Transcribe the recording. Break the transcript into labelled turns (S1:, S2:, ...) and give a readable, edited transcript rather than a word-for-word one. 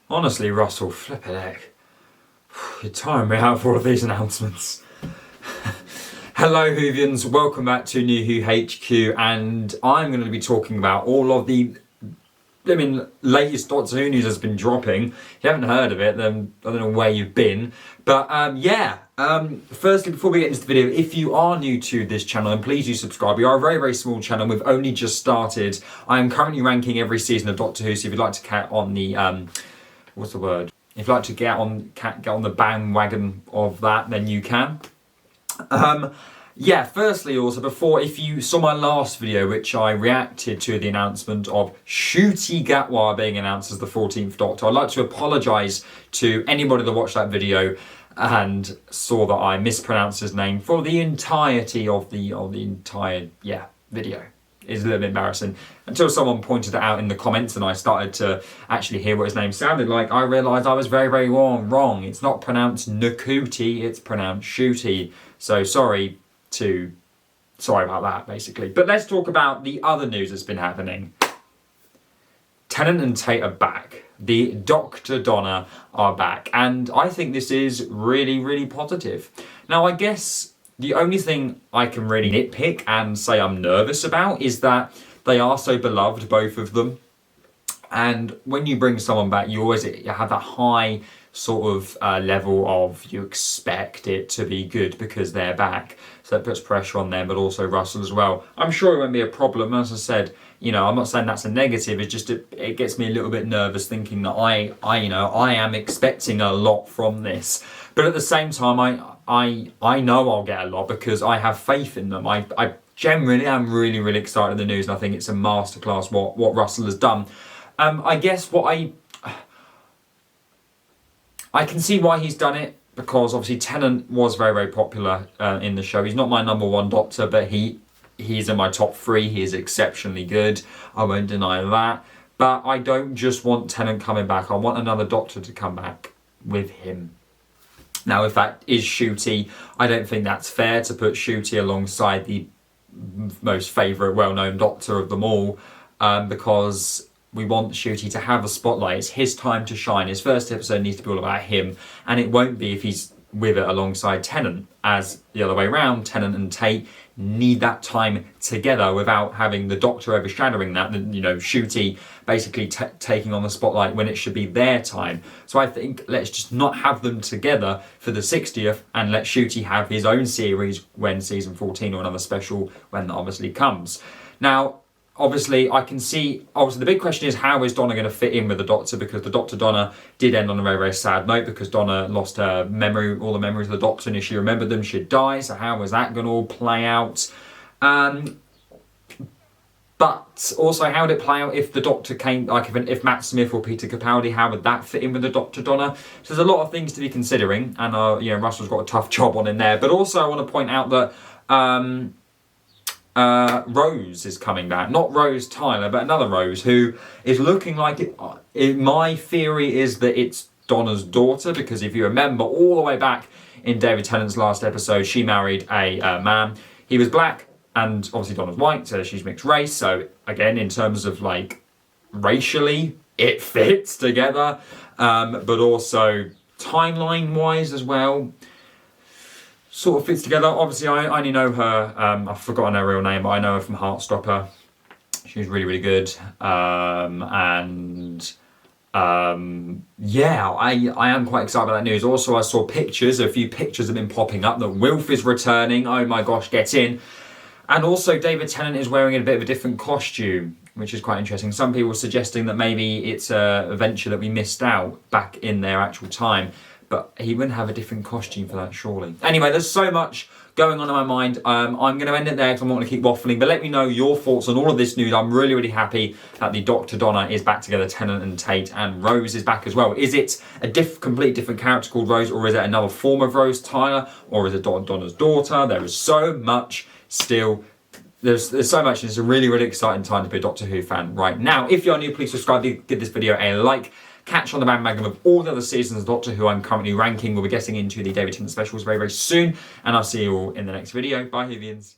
S1: Honestly, Russell, flippin' heck. You're tiring me out for all of these announcements. Hello Whovians, welcome back to New Who HQ, and I'm going to be talking about all of the latest Doctor Who news that's been dropping. If you haven't heard of it, then I don't know where you've been. But firstly, before we get into the video, if you are new to this channel, then please do subscribe. We are a very, very small channel. We've only just started. I am currently ranking every season of Doctor Who, so if you'd like to get on the, what's the word? If you'd like to get on the bandwagon of that, then you can. Firstly, also, if you saw my last video, which I reacted to the announcement of Ncuti Gatwa being announced as the 14th Doctor, I'd like to apologise to anybody that watched that video and saw that I mispronounced his name for the entirety of the entire video. It's a little bit embarrassing. Until someone pointed it out in the comments and I started to actually hear what his name sounded like, I realised I was very, very wrong. It's not pronounced Ncuti, it's pronounced Ncuti. So sorry about that, basically. But let's talk about the other news that's been happening. Tennant and Tate are back. The Dr. Donna are back. And I think this is really, really positive. Now, I guess the only thing I can really nitpick and say I'm nervous about is that they are so beloved, both of them. And when you bring someone back, you have that high sort of level of you expect it to be good because they're back. So that puts pressure on them, but also Russell as well. I'm sure it won't be a problem. As I said, I'm not saying that's a negative. It's just it gets me a little bit nervous thinking that I am expecting a lot from this. But at the same time, I know I'll get a lot because I have faith in them. I generally am really, really excited in the news, and I think it's a masterclass what Russell has done. I guess I can see why he's done it, because obviously Tennant was very, very popular in the show. He's not my number one Doctor, but he's in my top 3. He is exceptionally good. I won't deny that. But I don't just want Tennant coming back. I want another Doctor to come back with him. Now, if that is Ncuti, I don't think that's fair to put Ncuti alongside the most favourite, well-known Doctor of them all, because we want Ncuti to have a spotlight. It's his time to shine. His first episode needs to be all about him, and it won't be if he's with it alongside Tennant. As the other way around, Tennant and Tate need that time together without having the Doctor overshadowing that. Ncuti basically taking on the spotlight when it should be their time. So I think let's just not have them together for the 60th and let Ncuti have his own series when season 14 or another special when that obviously comes. Now, obviously, the big question is, how is Donna going to fit in with the Doctor? Because the Dr. Donna did end on a very, very sad note, because Donna lost her memory, all the memories of the Doctor, and if she remembered them, she'd die. So how is that going to all play out? But also, how would it play out if the Doctor came, like if Matt Smith or Peter Capaldi, how would that fit in with the Dr. Donna? So there's a lot of things to be considering, and Russell's got a tough job on in there. But also, I want to point out that Rose is coming back. Not Rose Tyler, but another Rose, who is looking like it. My theory is that it's Donna's daughter, because if you remember all the way back in David Tennant's last episode, she married a man. He was black, and obviously Donna's white, so she's mixed race. So again, in terms of racially, it fits together, but also timeline-wise as well, sort of fits together. Obviously, I only know her, I've forgotten her real name, but I know her from Heartstopper. She's really, really good. I am quite excited about that news. Also, I saw a few pictures have been popping up that Wilf is returning. Oh my gosh, get in. And also, David Tennant is wearing a bit of a different costume, which is quite interesting. Some people were suggesting that maybe it's a venture that we missed out back in their actual time. But he wouldn't have a different costume for that, surely. Anyway, there's so much going on in my mind. I'm going to end it there because I'm not going to keep waffling. But let me know your thoughts on all of this news. I'm really, really happy that the Dr. Donna is back together, Tennant and Tate, and Rose is back as well. Is it a completely different character called Rose, or is it another form of Rose Tyler, or is it Donna's daughter? There is so much still. There's so much, and it's a really, really exciting time to be a Doctor Who fan right now. If you're new, please subscribe, give this video a like. Catch on the bandwagon of all the other seasons of Doctor Who I'm currently ranking. We'll be getting into the David Tennant specials very, very soon. And I'll see you all in the next video. Bye, Whovians.